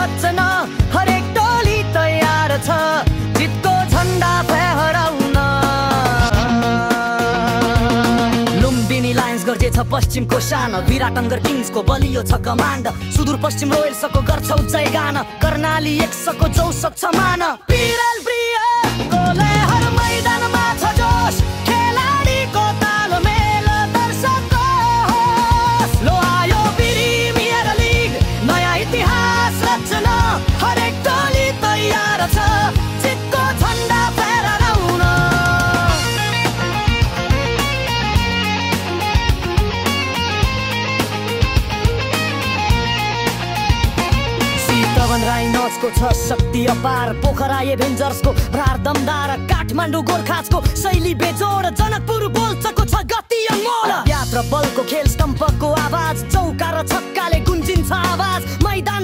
रचना हरेक टोली तयार छ जितको झण्डा फहराउन। लुम्बिनी लायन्स गर्जेछ पश्चिमको शान, विराटनगर किङ्सको बलियो छ कमान्ड, सुदूरपश्चिम रोयल्सको गर्छ उच्चाइ गान, कर्णाली एक्सको जौसक छ मान। पिरल प्रियको लहर मैदानमा छ जोश, खेलाडीको तालमेल दर्शकको होस। लो आयो प्रिमियर लिग नयाँ इतिहास रचना हरेक टोली तयार छ जितको झण्डा फहराउन। सीतावन राइनोजको छ शक्ति अपार, पोखरा एभेन्जर्सको भ्रार दमदार, काठमाडौँ गोर्खाजको शैली बेजोड, जनकपुर बोल्चको छ गति अनमोल। यात्रा बलको खेल स्टम्पको आवाज, चौका र छक्काले गुन्जिन्छ आवाज, मैदान